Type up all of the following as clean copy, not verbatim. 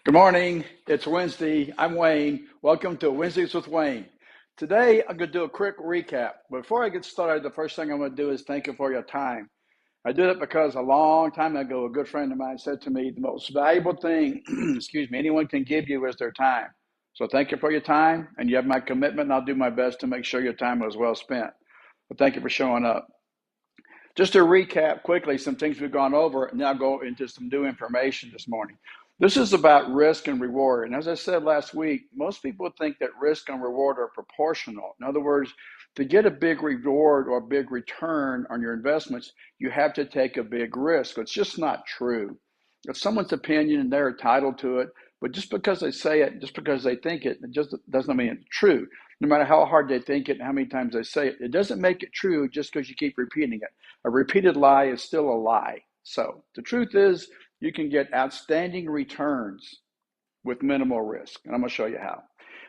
Good morning. It's Wednesday. I'm Wayne. Welcome to Wednesdays with Wayne. Today, I'm going to do a quick recap. Before I get started, the first thing I'm going to do is thank you for your time. I did it because a long time ago, a good friend of mine said to me, the most valuable thing, anyone can give you is their time. So thank you for your time, and you have my commitment, and I'll do my best to make sure your time was well spent. But thank you for showing up. Just to recap quickly some things we've gone over, and now go into some new information this morning. This is about risk and reward. And as I said last week, most people think that risk and reward are proportional. In other words, to get a big reward or a big return on your investments, you have to take a big risk. It's just not true. It's someone's opinion and they're entitled to it. But just because they say it, just because they think it, it just doesn't mean it's true. No matter how hard they think it and how many times they say it, it doesn't make it true just because you keep repeating it. A repeated lie is still a lie. So the truth is you can get outstanding returns with minimal risk. And I'm going to show you how.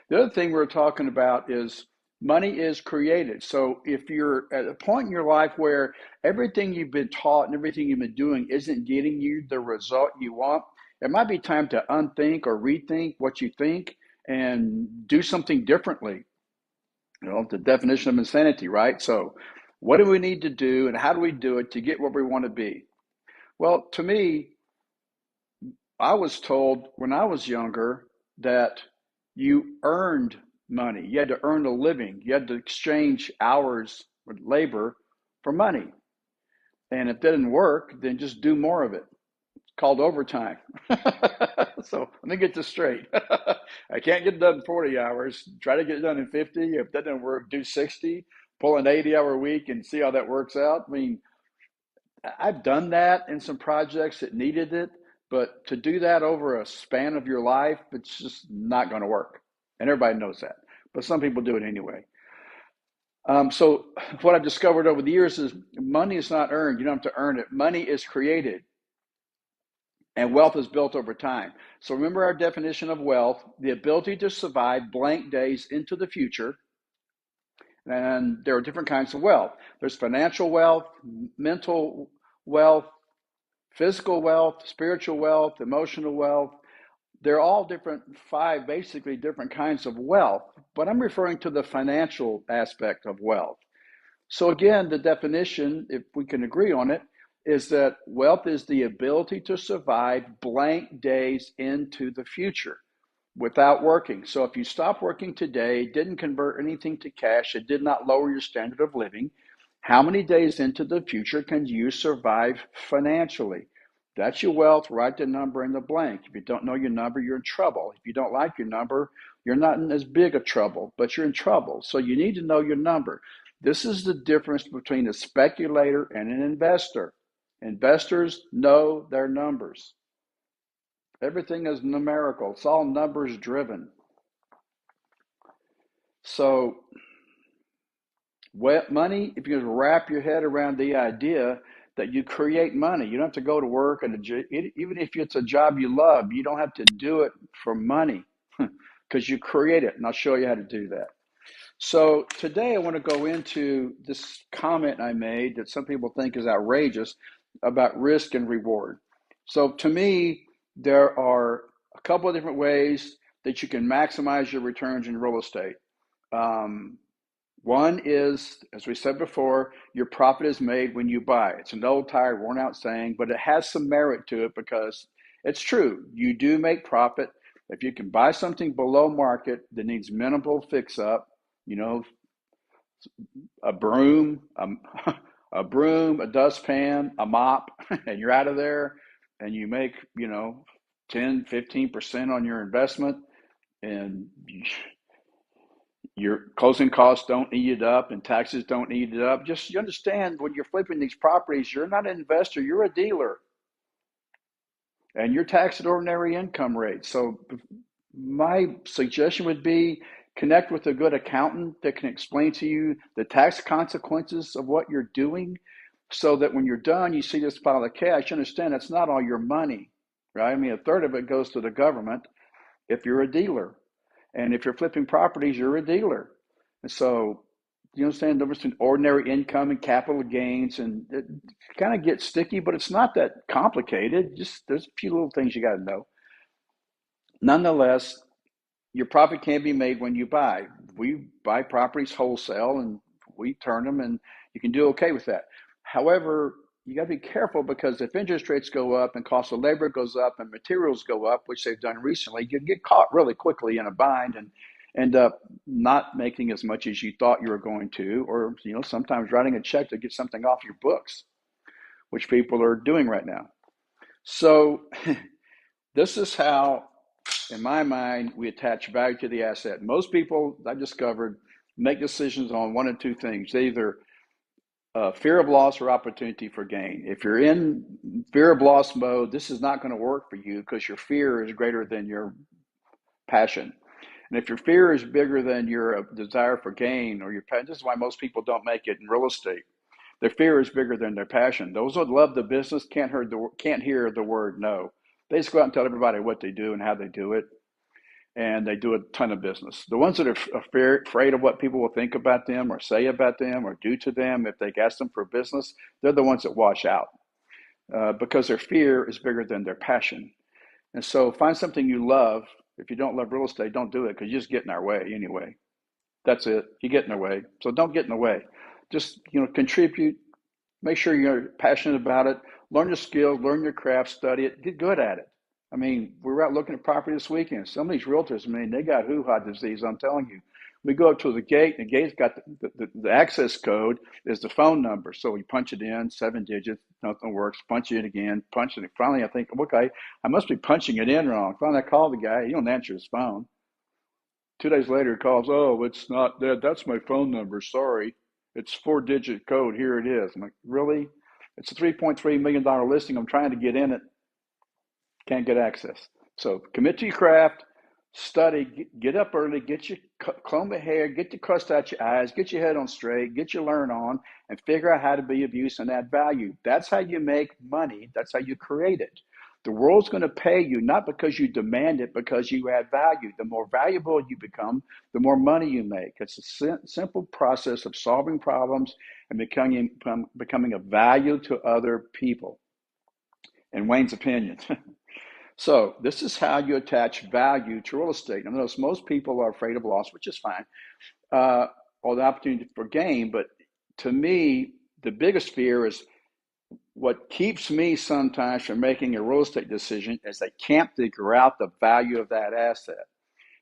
The other thing we're talking about is money is created. So if you're at a point in your life where everything you've been taught and everything you've been doing isn't getting you the result you want, it might be time to unthink or rethink what you think and do something differently. The definition of insanity, right? So what do we need to do and how do we do it to get where we want to be? Well, to me, I was told when I was younger that you earned money. You had to earn a living. You had to exchange hours with labor for money. And if that didn't work, then just do more of it. It's called overtime. So let me get this straight. I can't get it done in 40 hours. Try to get it done in 50. If that doesn't work, do 60. Pull an 80-hour week and see how that works out. I mean, I've done that in some projects that needed it, but to do that over a span of your life, it's just not going to work. And everybody knows that. But some people do it anyway. So what I've discovered over the years is money is not earned. You don't have to earn it. Money is created. And wealth is built over time. So remember our definition of wealth, the ability to survive blank days into the future. And there are different kinds of wealth. There's financial wealth, mental wealth, physical wealth, spiritual wealth, emotional wealth. They're all different, basically different kinds of wealth, but I'm referring to the financial aspect of wealth. So again, the definition, if we can agree on it, is that wealth is the ability to survive blank days into the future without working. So if you stop working today, didn't convert anything to cash, it did not lower your standard of living, how many days into the future can you survive financially? That's your wealth. Write the number in the blank. If you don't know your number, you're in trouble. If you don't like your number, you're not in as big a trouble, but you're in trouble. So you need to know your number. This is the difference between a speculator and an investor. Investors know their numbers. Everything is numerical. It's all numbers driven. So money, if you can wrap your head around the idea that you create money, you don't have to go to work, and even if it's a job you love, you don't have to do it for money because you create it, and I'll show you how to do that. So today I want to go into this comment I made that some people think is outrageous about risk and reward. So to me, there are a couple of different ways that you can maximize your returns in real estate. One is, as we said before, your profit is made when you buy. It's an old, tired, worn out saying, but it has some merit to it because it's true. You do make profit. If you can buy something below market that needs minimal fix up, a broom, a dustpan, a mop, and you're out of there and you make, 10, 15% on your investment and your closing costs don't eat it up and taxes don't eat it up. Just you understand when you're flipping these properties, you're not an investor, you're a dealer. And you're taxed at ordinary income rate. So my suggestion would be connect with a good accountant that can explain to you the tax consequences of what you're doing so that when you're done, you see this pile of cash. You understand that's not all your money, right? I mean, a third of it goes to the government if you're a dealer. And if you're flipping properties, you're a dealer. And so you understand the difference between ordinary income and capital gains, and it kind of gets sticky, but it's not that complicated. Just there's a few little things you got to know. Nonetheless, your profit can be made when you buy. We buy properties wholesale and we turn them, and you can do okay with that. However, you got to be careful because if interest rates go up and cost of labor goes up and materials go up, which they've done recently, you get caught really quickly in a bind and end up not making as much as you thought you were going to, or sometimes writing a check to get something off your books, which people are doing right now. So this is how, in my mind, we attach value to the asset. Most people I've discovered make decisions on one of two things: either fear of loss or opportunity for gain. If you're in fear of loss mode, this is not going to work for you because your fear is greater than your passion. And if your fear is bigger than your desire for gain or your passion, this is why most people don't make it in real estate. Their fear is bigger than their passion. Those that love the business can't hear the word no. They just go out and tell everybody what they do and how they do it, and they do a ton of business. The ones that are afraid of what people will think about them or say about them or do to them if they ask them for business, they're the ones that wash out because their fear is bigger than their passion. And so find something you love. If you don't love real estate, don't do it because you just get in our way anyway. That's it. You get in their way. So don't get in the way. Just contribute. Make sure you're passionate about it. Learn your skills, learn your craft, study it, get good at it. I mean, we were out looking at property this weekend. Some of these realtors, they got hoo-ha disease, I'm telling you. We go up to the gate, and the gate's got the access code is the phone number. So we punch it in, 7 digits, nothing works, punch it in again, punch it. Finally, I think, okay, I must be punching it in wrong. Finally, I call the guy. He don't answer his phone. 2 days later, he calls, oh, it's not that. That's my phone number. Sorry. It's 4-digit code. Here it is. I'm like, really? It's a $3.3 million listing. I'm trying to get in it. Can't get access. So commit to your craft, study, get up early, get your comb of hair, get your crust out your eyes, get your head on straight, get your learn on, and figure out how to be of use and add value. That's how you make money. That's how you create it. The world's going to pay you not because you demand it, because you add value. The more valuable you become, the more money you make. It's a simple process of solving problems and becoming of value to other people. In Wayne's opinion. So this is how you attach value to real estate. I notice most people are afraid of loss, which is fine, or the opportunity for gain. But to me, the biggest fear is what keeps me sometimes from making a real estate decision is I can't figure out the value of that asset.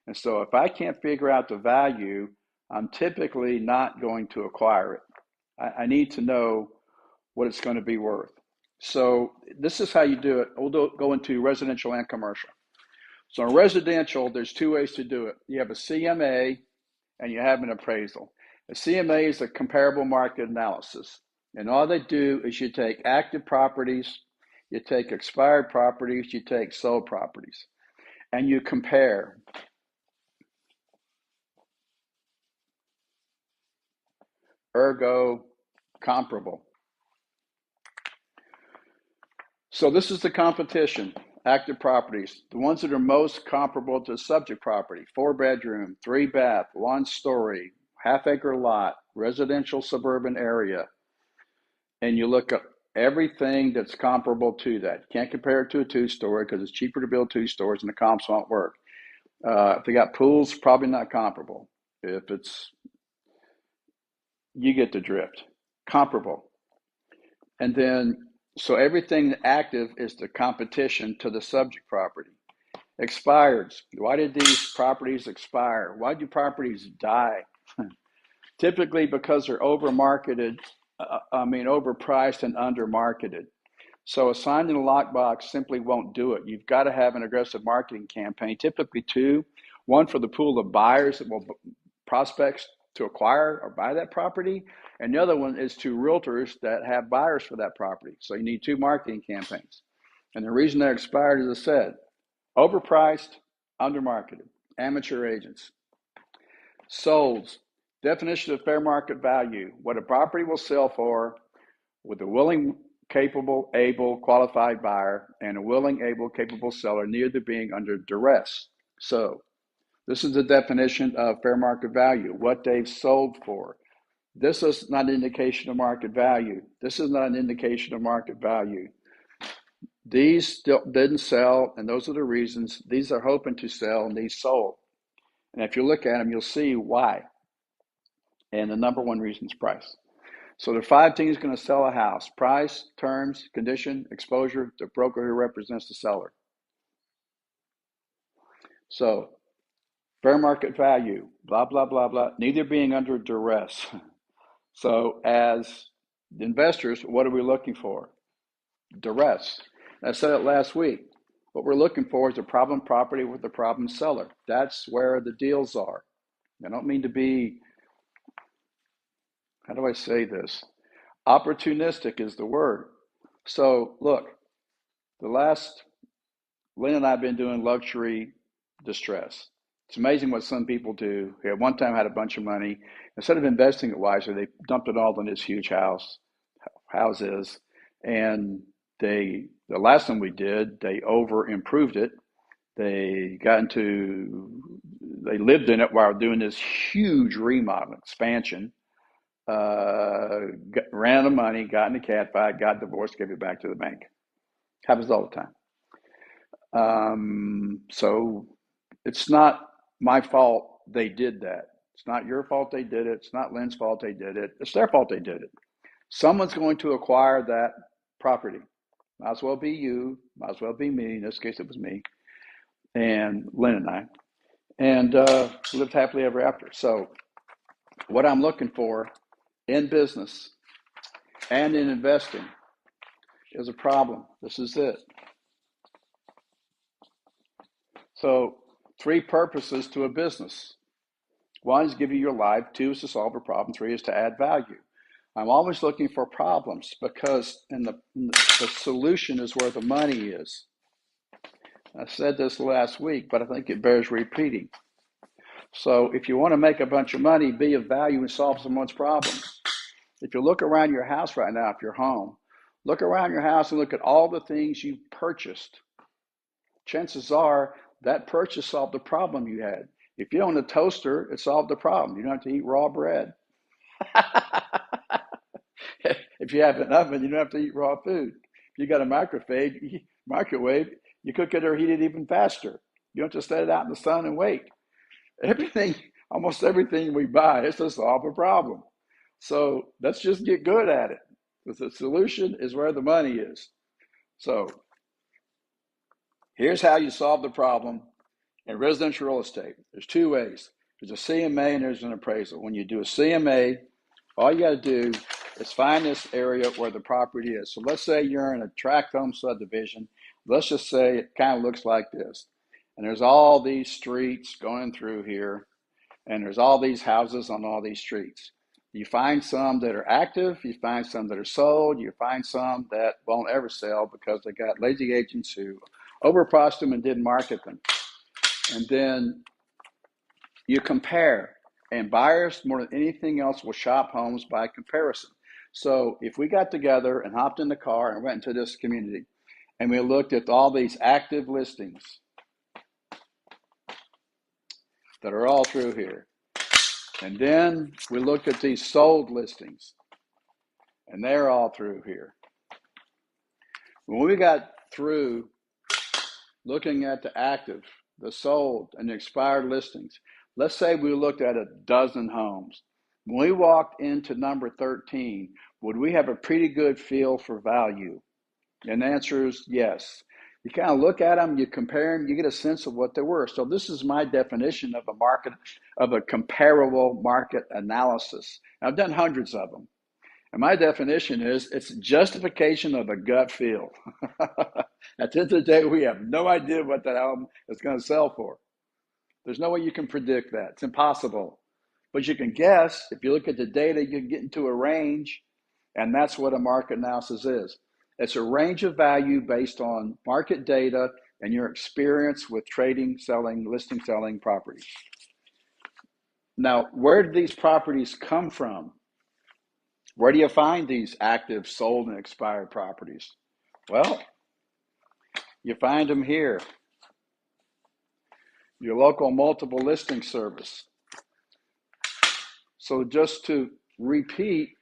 And so if I can't figure out the value, I'm typically not going to acquire it. I need to know what it's going to be worth. So this is how you do it. We'll go into residential and commercial. So in residential, there's 2 ways to do it. You have a CMA and you have an appraisal. A CMA is a comparable market analysis. And all they do is you take active properties, you take expired properties, you take sold properties, and you compare. Ergo, comparable. So this is the competition, active properties, the ones that are most comparable to subject property: 4-bedroom, 3-bath, 1-story, half-acre lot, residential suburban area. And you look up everything that's comparable to that. You can't compare it to a 2-story because it's cheaper to build 2 stories and the comps won't work. If they got pools, probably not comparable. If it's, you get the drift. Comparable. And then, so everything active is the competition to the subject property. Expireds. Why did these properties expire? Why do properties die? Typically because they're overpriced and undermarketed. So a sign in a lockbox simply won't do it. You've got to have an aggressive marketing campaign, typically 2. One for the pool of buyers that will prospects to acquire or buy that property, and the other one is to realtors that have buyers for that property. So you need 2 marketing campaigns. And the reason they're expired, as I said, overpriced, undermarketed, amateur agents. Solds. Definition of fair market value: what a property will sell for with a willing, capable, able, qualified buyer and a willing, able, capable seller, neither being under duress. So this is the definition of fair market value: what they've sold for. This is not an indication of market value. This is not an indication of market value. These still didn't sell, and those are the reasons. These are hoping to sell, and these sold. And if you look at them, you'll see why. And the number one reason is price. So there are 5 things going to sell a house: price, terms, condition, exposure, the broker who represents the seller. So fair market value, blah, blah, blah, blah, neither being under duress. So as investors, what are we looking for? Duress. I said it last week. What we're looking for is a problem property with a problem seller. That's where the deals are. I don't mean to be, how do I say this? Opportunistic is the word. So look, Lynn and I have been doing luxury distress. It's amazing what some people do. He at one time had a bunch of money. Instead of investing it wisely, they dumped it all in this huge houses. And the last one we did, they over improved it. They lived in it while doing this huge remodel expansion. Ran out of money, got in a cat fight, got divorced, gave it back to the bank. Happens all the time. So it's not my fault they did that. It's not your fault they did it. It's not Lynn's fault they did it. It's their fault they did it. Someone's going to acquire that property. Might as well be you. Might as well be me. In this case, it was me and Lynn and I. And lived happily ever after. So what I'm looking for in business and in investing is a problem. This is it. So 3 purposes to a business. 1 is give you your life. 2 is to solve a problem. 3 is to add value. I'm always looking for problems because the solution is where the money is. I said this last week, but I think it bears repeating. So if you want to make a bunch of money, be of value, and solve someone's problems. If you look around your house right now, if you're home, look around your house and look at all the things you've purchased. Chances are that purchase solved the problem you had. If you own a toaster, it solved the problem. You don't have to eat raw bread. If you have an oven, you don't have to eat raw food. If you got a microwave, you cook it or heat it even faster. You don't have to set it out in the sun and wait. Almost everything we buy is to solve a problem. So let's just get good at it. The solution is where the money is. So here's how you solve the problem in residential real estate. There's 2 ways. There's a CMA and there's an appraisal. When you do a CMA, all you got to do is find this area where the property is. So let's say you're in a tract home subdivision. Let's just say it kind of looks like this. And there's all these streets going through here. And there's all these houses on all these streets. You find some that are active. You find some that are sold. You find some that won't ever sell because they got lazy agents who overpriced them and didn't market them. And then you compare. And buyers, more than anything else, will shop homes by comparison. So if we got together and hopped in the car and went into this community and we looked at all these active listings that are all through here, and then we looked at these sold listings and they're all through here. When we got through looking at the active, the sold, and the expired listings, let's say we looked at a dozen homes. When we walked into number 13, would we have a pretty good feel for value? And the answer is yes. You kind of look at them, you compare them, you get a sense of what they were. So this is my definition of a comparable market analysis. I've done hundreds of them. And my definition is it's justification of a gut feel. At the end of the day, we have no idea what that home is going to sell for. There's no way you can predict that. It's impossible. But you can guess. If you look at the data, you can get into a range, and that's what a market analysis is. It's a range of value based on market data and your experience with trading, selling, listing, selling properties. Now, where do these properties come from? Where do you find these active, sold, and expired properties? Well, you find them here. Your local multiple listing service. So just to repeat,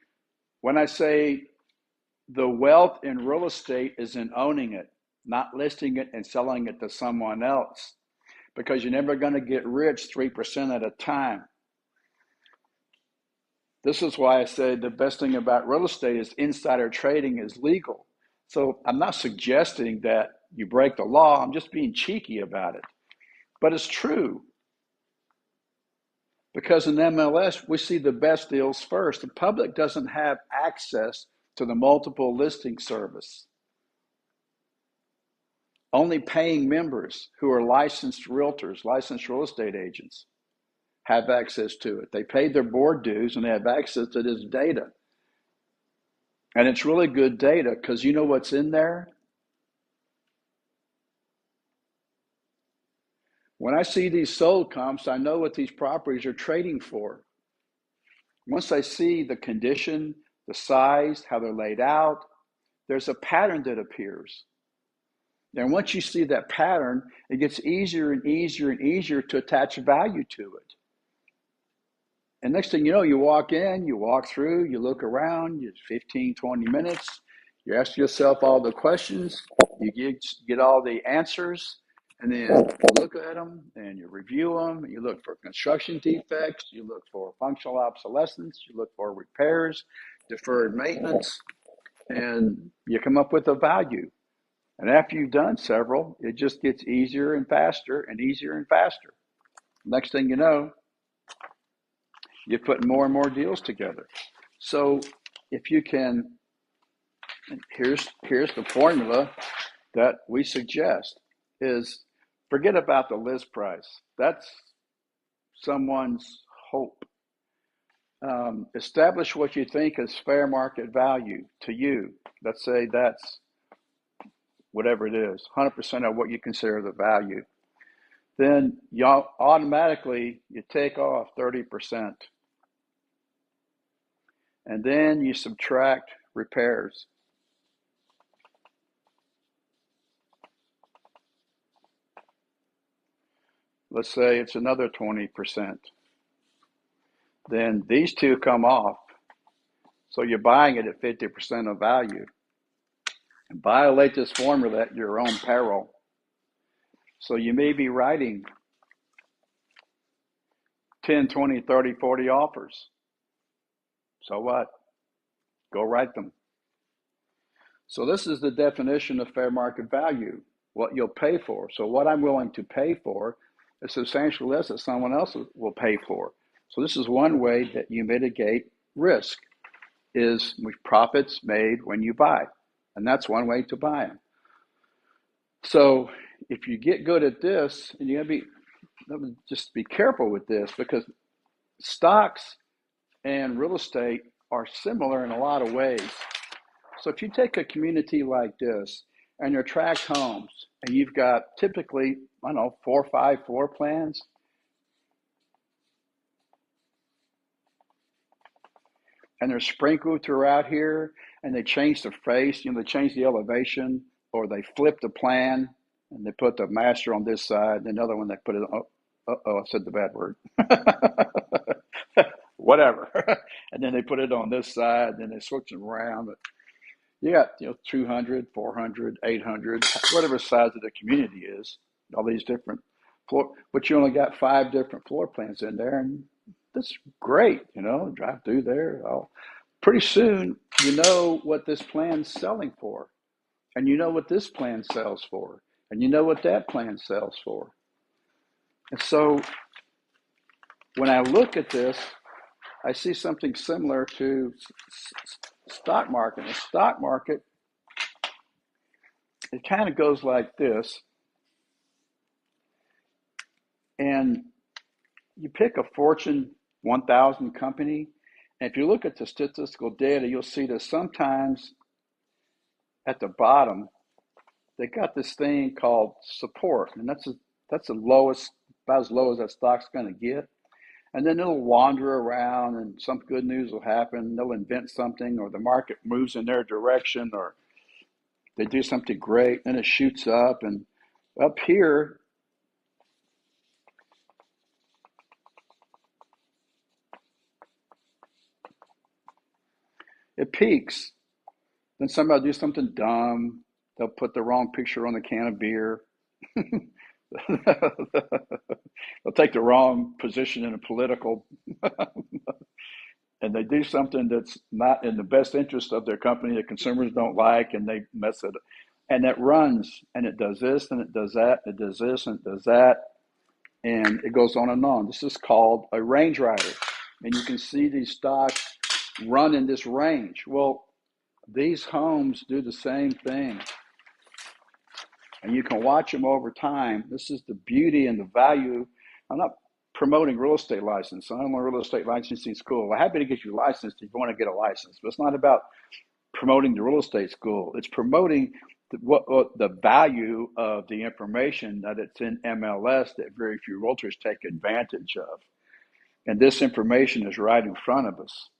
when I say the wealth in real estate is in owning it, not listing it and selling it to someone else, because you're never going to get rich 3% at a time. This is why I say the best thing about real estate is insider trading is legal. So I'm not suggesting that you break the law. I'm just being cheeky about it. But it's true. Because in MLS, we see the best deals first. The public doesn't have access to the multiple listing service. Only paying members who are licensed realtors, licensed real estate agents, have access to it. They paid their board dues and they have access to this data. And it's really good data because you know what's in there? When I see these sold comps, I know what these properties are trading for. Once I see the condition, the size, how they're laid out, there's a pattern that appears. And once you see that pattern, it gets easier and easier and easier to attach value to it. And next thing you know, you walk in, you walk through, you look around, you 15, 20 minutes, you ask yourself all the questions, you get all the answers, and then you look at them and you review them, you look for construction defects, you look for functional obsolescence, you look for repairs, deferred maintenance, and you come up with a value. And after you've done several, it just gets easier and faster and easier and faster. Next thing you know, you're putting more and more deals together. So if you can, here's the formula that we suggest is forget about the list price. That's someone's hope. Establish what you think is fair market value to you. Let's say that's whatever it is, 100% of what you consider the value. Then you automatically you take off 30%. And then you subtract repairs. Let's say it's another 20%. Then these two come off. So you're buying it at 50% of value. And violate this formula at your own peril. So you may be writing 10, 20, 30, 40 offers. So what? Go write them. So this is the definition of fair market value, what you'll pay for. So what I'm willing to pay for is substantially less than someone else will pay for. So this is one way that you mitigate risk, is with profits made when you buy. And that's one way to buy them. So if you get good at this, and you gotta just be careful with this, because stocks and real estate are similar in a lot of ways. So if you take a community like this and you're tract homes and you've got typically, 4 or 5 floor plans, and they're sprinkled throughout here, and they change the face, they change the elevation, or they flip the plan and they put the master on this side, and another one they put it on, I said the bad word. Whatever. And then they put it on this side, then they switch them around. But you got 200, 400, 800, whatever size of the community is, all these different floor, but you only got 5 different floor plans in there, and that's great, drive through there. Pretty soon, you know what this plan's selling for, and you know what this plan sells for, and you know what that plan sells for. And so when I look at this, I see something similar to stock market. The stock market, it kind of goes like this. And you pick a Fortune 1000 company, and if you look at the statistical data, you'll see that sometimes at the bottom, they got this thing called support, and that's the lowest, about as low as that stock's going to get. And then it'll wander around, and some good news will happen. They'll invent something, or the market moves in their direction, or they do something great, and it shoots up. And up here, it peaks. Then somebody will do something dumb. They'll put the wrong picture on the can of beer. They'll take the wrong position in a political, and they do something that's not in the best interest of their company that consumers don't like, and they mess it up. And it runs, and it does this, and it does that, it does this, and it does that, and it goes on and on. This is called a range rider, and you can see these stocks run in this range. Well, these homes do the same thing, and you can watch them over time. This is the beauty and the value. I'm not promoting real estate license. I don't want real estate licensing school. We're happy to get you licensed if you want to get a license, but it's not about promoting the real estate school. It's promoting what the value of the information that it's in MLS that very few realtors take advantage of. And this information is right in front of us.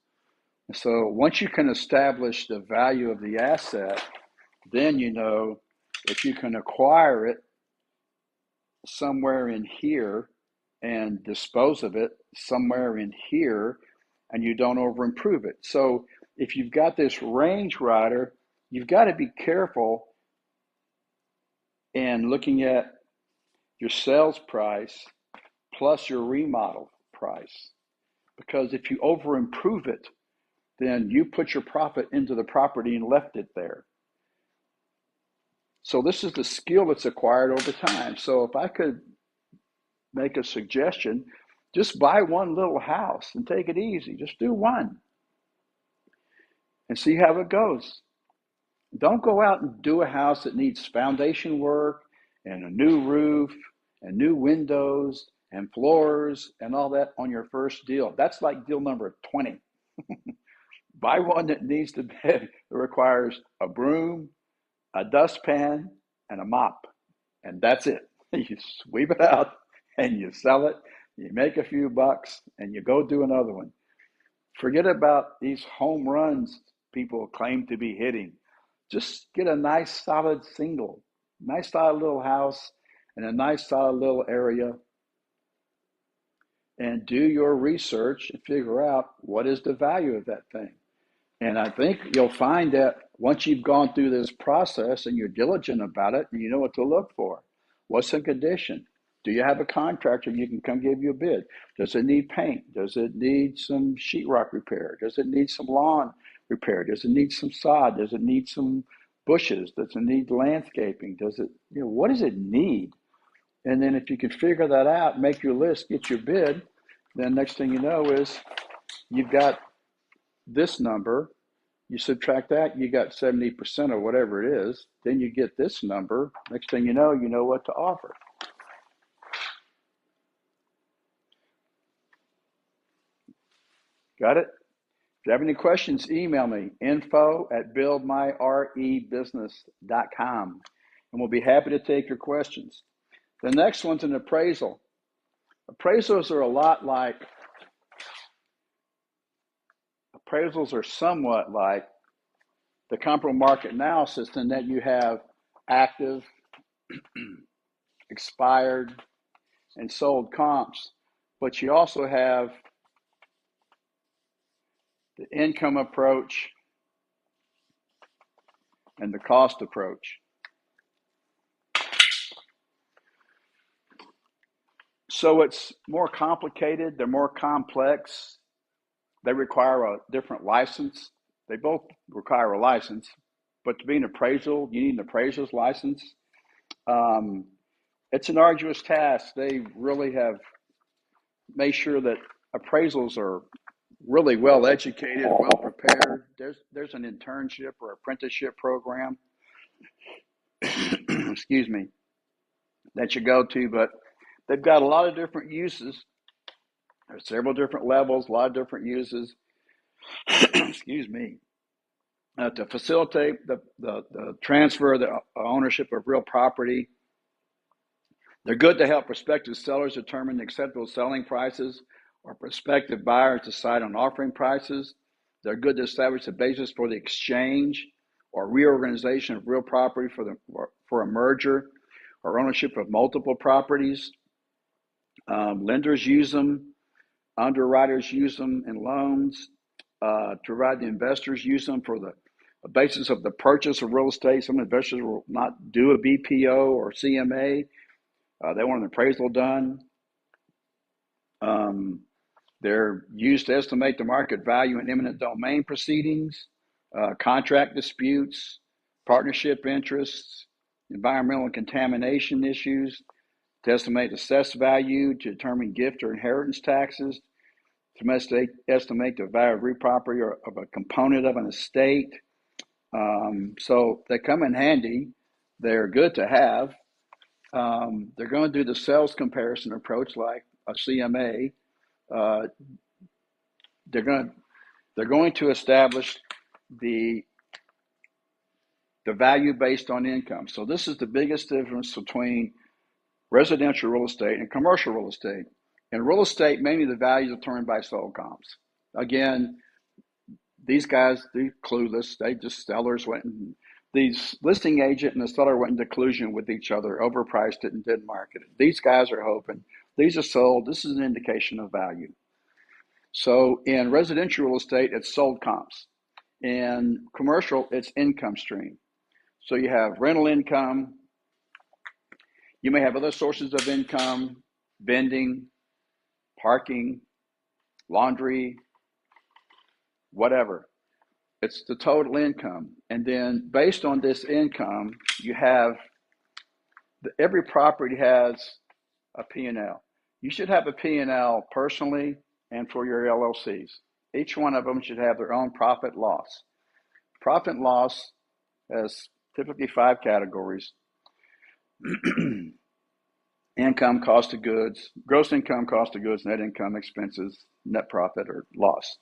So once you can establish the value of the asset, then you know if you can acquire it somewhere in here and dispose of it somewhere in here, and you don't over improve it. So if you've got this range rider, you've got to be careful in looking at your sales price plus your remodel price. Because if you over improve it, then you put your profit into the property and left it there. So this is the skill that's acquired over time. So if I could make a suggestion, just buy one little house and take it easy. Just do one and see how it goes. Don't go out and do a house that needs foundation work and a new roof and new windows and floors and all that on your first deal. That's like deal number 20. Buy one that needs to be, it requires a broom, a dustpan, and a mop. And that's it. You sweep it out and you sell it. You make a few bucks and you go do another one. Forget about these home runs people claim to be hitting. Just get a nice solid single, nice solid little house and a nice solid little area, and do your research and figure out what is the value of that thing. And I think you'll find that once you've gone through this process and you're diligent about it, you know what to look for. What's the condition? Do you have a contractor you can come give you a bid? Does it need paint? Does it need some sheetrock repair? Does it need some lawn repair? Does it need some sod? Does it need some bushes? Does it need landscaping? Does it, what does it need? And then if you can figure that out, make your list, get your bid, then next thing you know is you've got this number, you subtract that, you got 70% or whatever it is, then you get this number. Next thing you know what to offer. Got it? If you have any questions, email me, info@buildmyrebusiness.com, and we'll be happy to take your questions. The next one's an appraisal. Appraisals are somewhat like the comparable market analysis in that you have active, expired, and sold comps, but you also have the income approach and the cost approach. So it's more complicated, they're more complex, they require a different license. They both require a license, but to be an appraisal, you need an appraiser's license. It's an arduous task. They really have made sure that appraisals are really well educated, well prepared. There's an internship or apprenticeship program, excuse me, that you go to, but they've got a lot of different uses. There's several different levels, a lot of different uses, excuse me, to facilitate the transfer, the ownership of real property. They're good to help prospective sellers determine acceptable selling prices or prospective buyers decide on offering prices. They're good to establish the basis for the exchange or reorganization of real property for a merger or ownership of multiple properties. Lenders use them. Underwriters use them in loans. To provide the investors use them for the the basis of the purchase of real estate. Some investors will not do a BPO or CMA. They want an appraisal done. They're used to estimate the market value in eminent domain proceedings, contract disputes, partnership interests, environmental contamination issues, to estimate assessed value, to determine gift or inheritance taxes, to estimate the value of real property or of a component of an estate. So they come in handy. They're good to have. They're going to do the sales comparison approach like a CMA. They're going to establish the value based on income. So this is the biggest difference between residential real estate and commercial real estate. In real estate, mainly the value is determined by sold comps. Again, these guys, they're clueless. These listing agent and the seller went into collusion with each other, overpriced it and didn't market it. These guys are hoping these are sold. This is an indication of value. So in residential real estate, it's sold comps. In commercial, it's income stream. So you have rental income. You may have other sources of income, vending, parking, laundry, whatever. It's the total income. And then based on this income, you have, every property has a P&L. You should have a P&L personally and for your LLCs. Each one of them should have their own profit loss. Profit and loss has typically 5 categories. Income, cost of goods, gross income, cost of goods, net income, expenses, net profit or loss.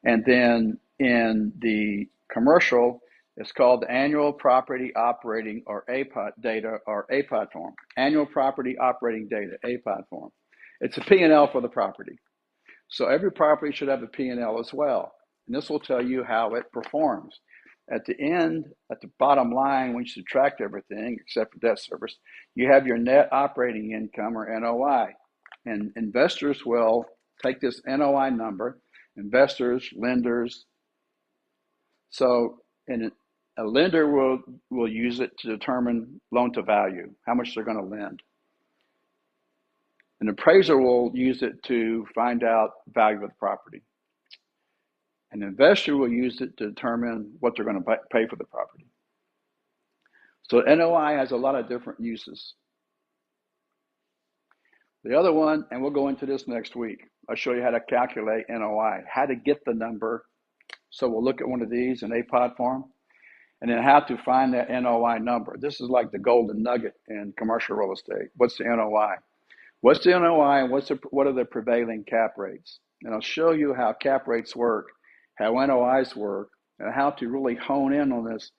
And then in the commercial, it's called the annual property operating or APOT data or APOT form. Annual property operating data, APOT form. It's a P&L for the property. So every property should have a P&L as well. And this will tell you how it performs. At the end, at the bottom line, when you subtract everything except for debt service, you have your net operating income or NOI. And investors will take this NOI number, investors, lenders. So a lender will use it to determine loan to value, how much they're going to lend. An appraiser will use it to find out value of the property. An investor will use it to determine what they're going to pay for the property. So NOI has a lot of different uses. The other one, and we'll go into this next week, I'll show you how to calculate NOI, how to get the number. So we'll look at one of these in APOD form, and then how to find that NOI number. This is like the golden nugget in commercial real estate. What's the NOI? What's the NOI and what are the prevailing cap rates? And I'll show you how cap rates work, how NOIs work, and how to really hone in on this,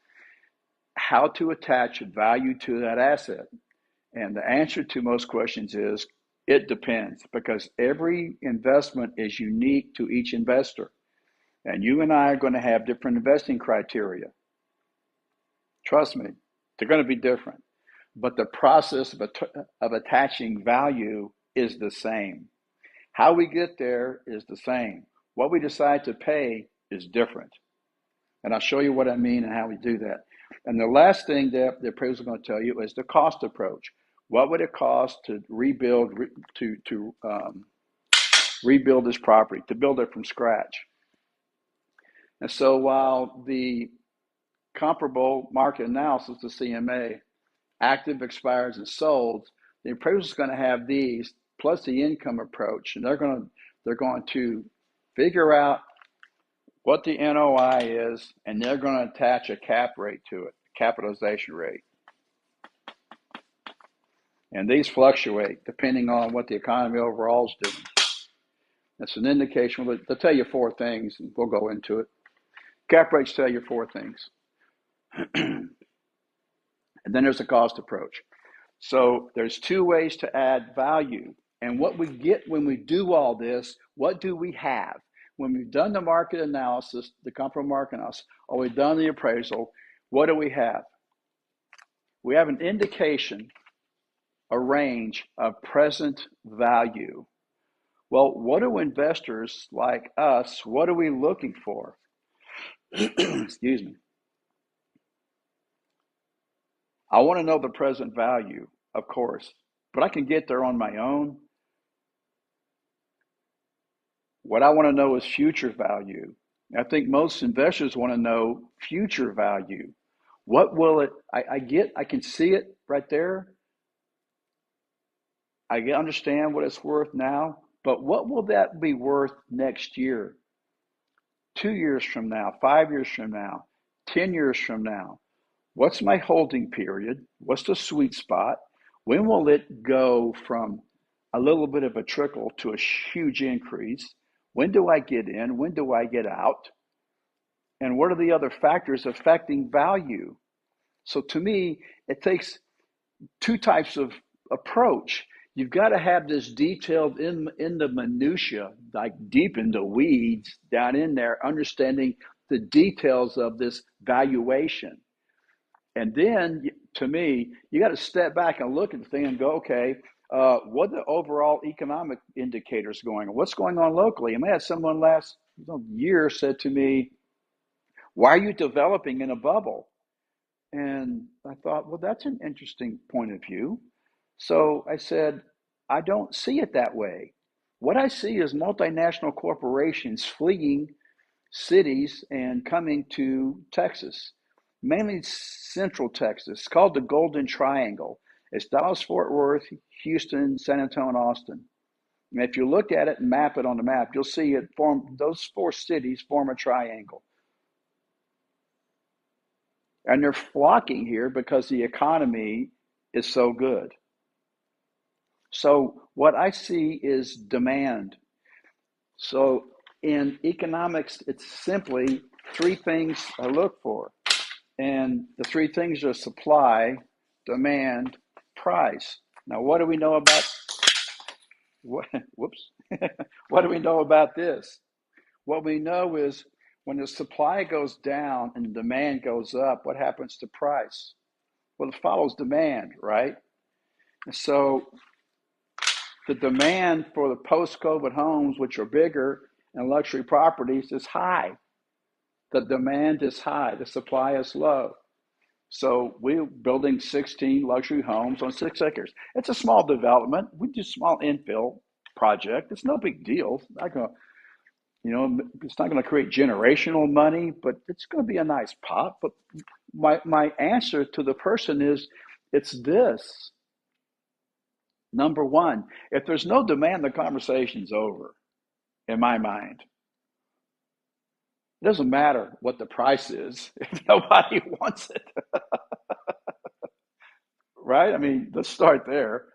how to attach value to that asset. And the answer to most questions is, it depends, because every investment is unique to each investor. And you and I are going to have different investing criteria. Trust me, they're going to be different. But the process of attaching value is the same. How we get there is the same. What we decide to pay is different. And I'll show you what I mean and how we do that. And the last thing that the appraiser is going to tell you is the cost approach. What would it cost to rebuild rebuild this property, to build it from scratch? And so while the comparable market analysis, the CMA, active, expires, and sold, the appraiser is going to have these plus the income approach, and they're going to figure out what the NOI is, and they're going to attach a cap rate to it, capitalization rate. And these fluctuate depending on what the economy overall is doing. That's an indication. They'll tell you 4 things, and we'll go into it. Cap rates tell you 4 things. And then there's a cost approach. So there's 2 ways to add value. And what we get when we do all this, what do we have? When we've done the market analysis, the comparable market analysis, or we've done the appraisal, what do we have? We have an indication, a range of present value. Well, what do investors like us, what are we looking for? Excuse me. I want to know the present value, of course, but I can get there on my own. What I want to know is future value. I think most investors want to know future value. What will it, I can see it right there. Understand what it's worth now, but what will that be worth next year, 2 years from now, 5 years from now, 10 years from now? What's my holding period? What's the sweet spot? When will it go from a little bit of a trickle to a huge increase? When do I get in? When do I get out? And what are the other factors affecting value? So to me, it takes two types of approach. You've got to have this detailed in the minutia, like deep in the weeds, down in there, understanding the details of this valuation. And then, to me, you got to step back and look at the thing and go, okay, what are the overall economic indicators going on? What's going on locally? I had someone last year said to me, why are you developing in a bubble? And I thought, well, that's an interesting point of view. So I said, I don't see it that way. What I see is multinational corporations fleeing cities and coming to Texas, mainly central Texas. It's called the Golden Triangle. It's Dallas, Fort Worth, Houston, San Antonio, and Austin. And if you look at it and map it on the map, you'll see it form, those four cities form a triangle. And they're flocking here because the economy is so good. So what I see is demand. So in economics, it's simply three things I look for. And the three things are supply, demand, price. Now, what do we know about, whoops, what do we know about this? What we know is when the supply goes down and the demand goes up, what happens to price? Well, it follows demand, right? So the demand for the post-COVID homes, which are bigger and luxury properties, is high. The demand is high. The supply is low. So we're building 16 luxury homes on 6 acres. It's a small development. We do small infill project. It's no big deal. It's not going to, it's not going to create generational money, but it's going to be a nice pop. But my answer to the person is, it's this. Number one, if there's no demand, the conversation's over, in my mind. It doesn't matter what the price is if nobody wants it. Right? I mean, let's start there.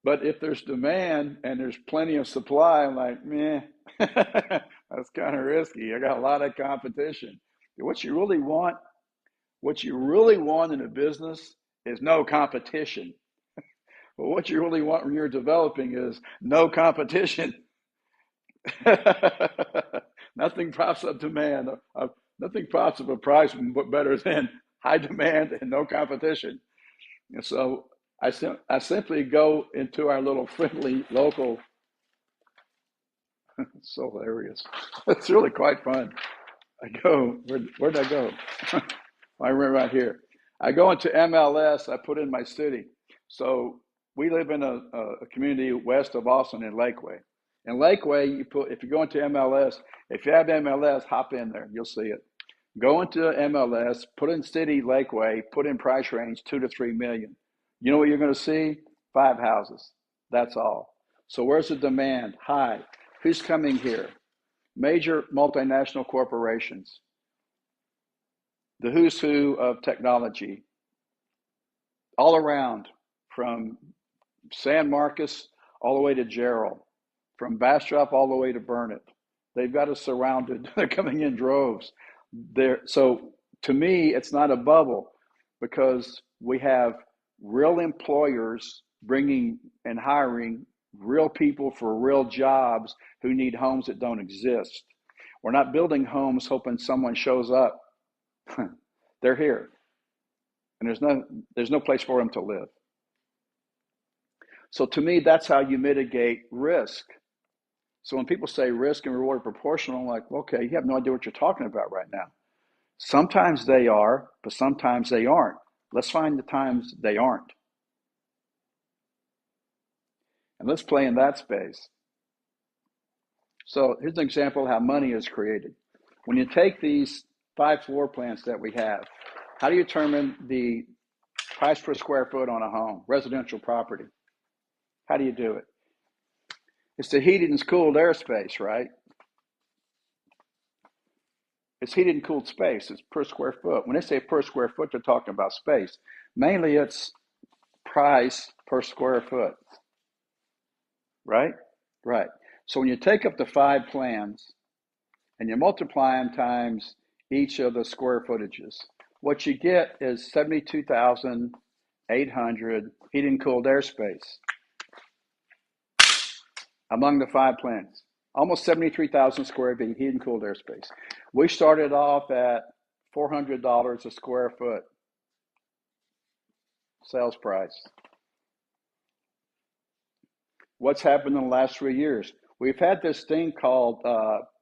But if there's demand and there's plenty of supply, I'm like, meh, that's kind of risky. I got a lot of competition. What you really want in a business is no competition. But what you really want when you're developing is no competition. Nothing props up demand. Nothing props up a price better than high demand and no competition. And so I simply go into our little friendly local. It's so hilarious. It's really quite fun. I go, where'd I go? I remember right here. I go into MLS, I put in my city. So we live in a community west of Austin in Lakeway. In Lakeway, if you go into MLS, if you have MLS, hop in there, you'll see it. Go into MLS, put in city Lakeway, put in price range 2 to 3 million. You know what you're going to see? 5 houses. That's all. So where's the demand? High. Who's coming here? Major multinational corporations. The who's who of technology. All around, from San Marcos all the way to Gerald, from Bastrop all the way to Burnett. They've got us surrounded. They're coming in droves. So to me, it's not a bubble because we have real employers bringing and hiring real people for real jobs who need homes that don't exist. We're not building homes hoping someone shows up. They're here, and there's no place for them to live. So to me, that's how you mitigate risk. So when people say risk and reward are proportional, I'm like, okay, you have no idea what you're talking about right now. Sometimes they are, but sometimes they aren't. Let's find the times they aren't. And let's play in that space. So here's an example of how money is created. When you take these 5 floor plans that we have, how do you determine the price per square foot on a home, residential property? How do you do it? It's the heated and cooled airspace, right? It's heated and cooled space. It's per square foot. When they say per square foot, they're talking about space. Mainly it's price per square foot, right? Right. So when you take up the 5 plans and you multiply them times each of the square footages, what you get is 72,800 heated and cooled airspace among the 5 plants. Almost 73,000 square feet heated and cooled airspace. We started off at $400 a square foot sales price. What's happened in the last 3 years? We've had this thing called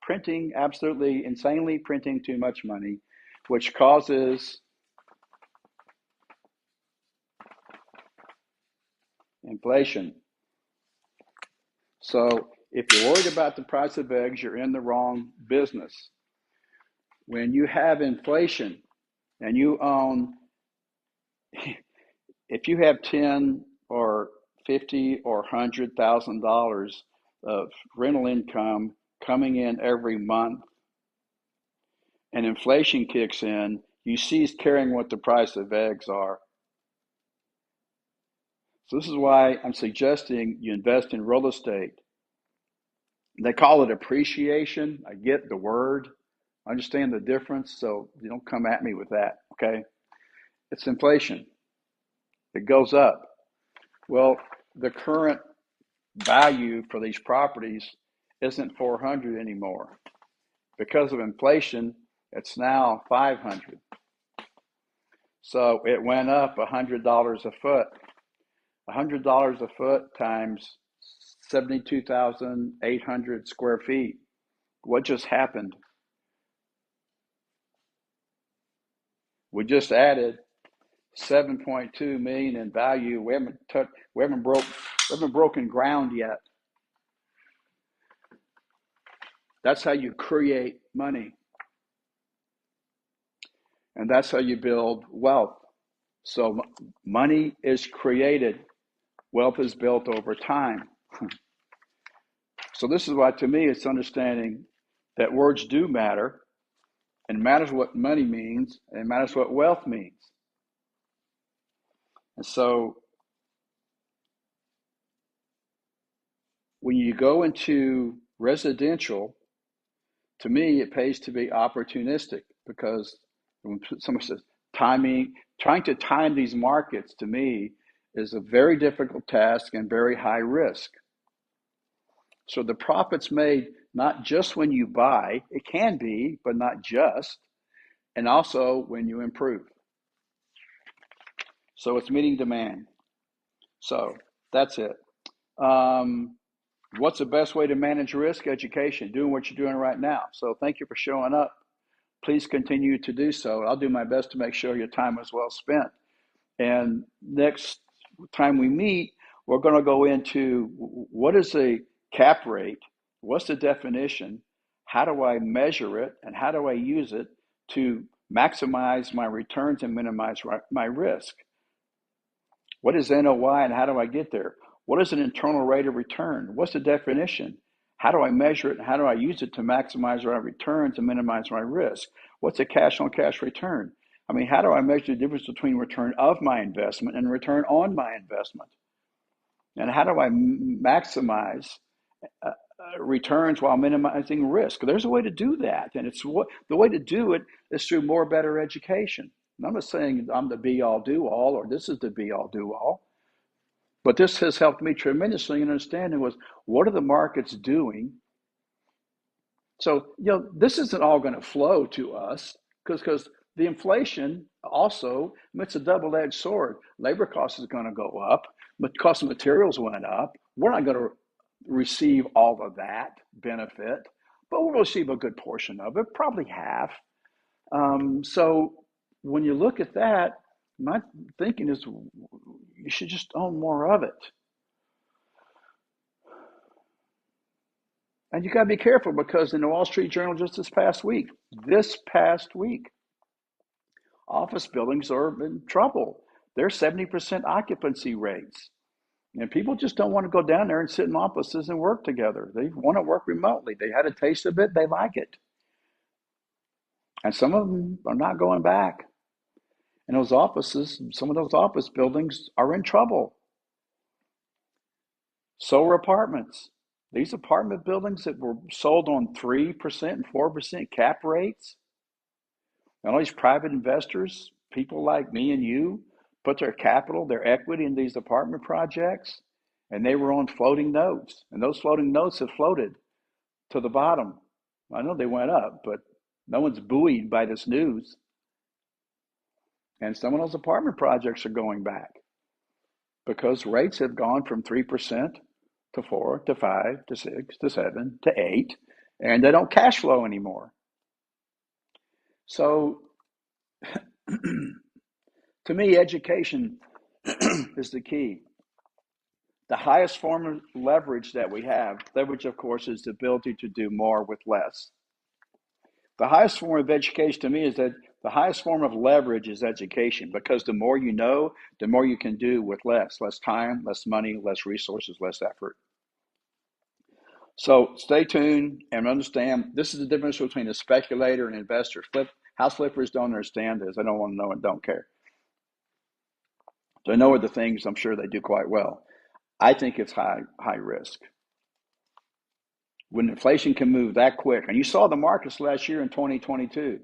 printing, absolutely insanely printing too much money, which causes inflation. So if you're worried about the price of eggs, you're in the wrong business. When you have inflation and you own, if you have 10 or 50 or $100,000 of rental income coming in every month and inflation kicks in, you cease caring what the price of eggs are. So this is why I'm suggesting you invest in real estate. They call it appreciation. I get the word. I understand the difference, so you don't come at me with that, okay? It's inflation. It goes up. Well, the current value for these properties isn't 400 anymore. Because of inflation, it's now 500. So it went up $100 a foot. $100 a foot times 72,800 square feet. What just happened? We just added 7.2 million in value. We haven't broken ground yet. That's how you create money. And that's how you build wealth. So money is created. Wealth is built over time. So this is why, to me, it's understanding that words do matter, and it matters what money means, and it matters what wealth means. And so when you go into residential, to me, it pays to be opportunistic, because when someone says timing, trying to time these markets, to me, is a very difficult task and very high risk. So the profits made not just when you buy, it can be, but not just, and also when you improve. So it's meeting demand. So that's it. What's the best way to manage risk? Education, doing what you're doing right now. So thank you for showing up. Please continue to do so. I'll do my best to make sure your time is well spent. And next time we meet, we're going to go into what is a cap rate? What's the definition? How do I measure it? And how do I use it to maximize my returns and minimize my risk? What is NOI and how do I get there? What is an internal rate of return? What's the definition? How do I measure it and how do I use it to maximize my returns and minimize my risk? What's a cash on cash return? I mean, how do I measure the difference between return of my investment and return on my investment? And how do I maximize returns while minimizing risk? There's a way to do that, and the way to do it is through more better education. And I'm not saying I'm the be-all, do-all, or this is the be-all, do-all, but this has helped me tremendously in understanding was what are the markets doing. So this isn't all going to flow to us because the inflation also, it's a double-edged sword. Labor cost is going to go up. But cost of materials went up. We're not going to receive all of that benefit, but we'll receive a good portion of it, probably half. So when you look at that, My thinking is you should just own more of it. And you got to be careful because in the Wall Street Journal just this past week, office buildings are in trouble. They're 70% occupancy rates. And people just don't want to go down there and sit in offices and work together. They want to work remotely. They had a taste of it, they like it. And some of them are not going back. And those offices, some of those office buildings are in trouble. Solar apartments. These apartment buildings that were sold on 3% and 4% cap rates, and all these private investors, people like me and you, put their capital, their equity in these apartment projects, and they were on floating notes. And those floating notes have floated to the bottom. I know they went up, but no one's buoyed by this news. And some of those apartment projects are going back because rates have gone from 3% to 4 to 5 to 6 to 7 to 8, and they don't cash flow anymore. So to me, education is the key. The highest form of leverage that we have, leverage, of course, is the ability to do more with less. The highest form of education to me is that the highest form of leverage is education because the more you know, the more you can do with less time, less money, less resources, less effort. So stay tuned and understand this is the difference between a speculator and an investor. House flippers don't understand this. They don't want to know and don't care. They know the things I'm sure they do quite well. I think it's high risk. When inflation can move that quick, and you saw the markets last year in 2022,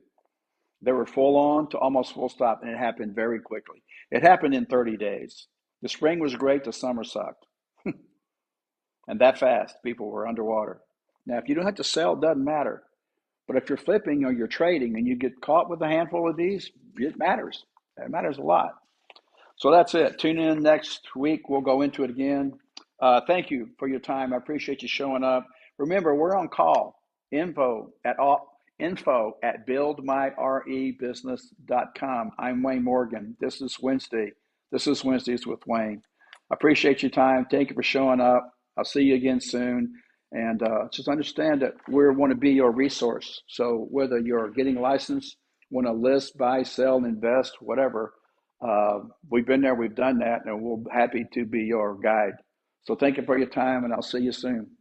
they were full on to almost full stop, and it happened very quickly. It happened in 30 days. The spring was great, the summer sucked. And that fast, people were underwater. Now, if you don't have to sell, it doesn't matter. But if you're flipping or you're trading and you get caught with a handful of these, it matters. It matters a lot. So that's it. Tune in next week. We'll go into it again. Thank you for your time. I appreciate you showing up. Remember, we're on call. Info at buildmyrebusiness.com. I'm Wayne Morgan. This is Wednesday. This is Wednesdays with Wayne. I appreciate your time. Thank you for showing up. I'll see you again soon. And just understand that we want to be your resource. So whether you're getting licensed, want to list, buy, sell, invest, whatever, we've been there, we've done that, and we're happy to be your guide. So thank you for your time, and I'll see you soon.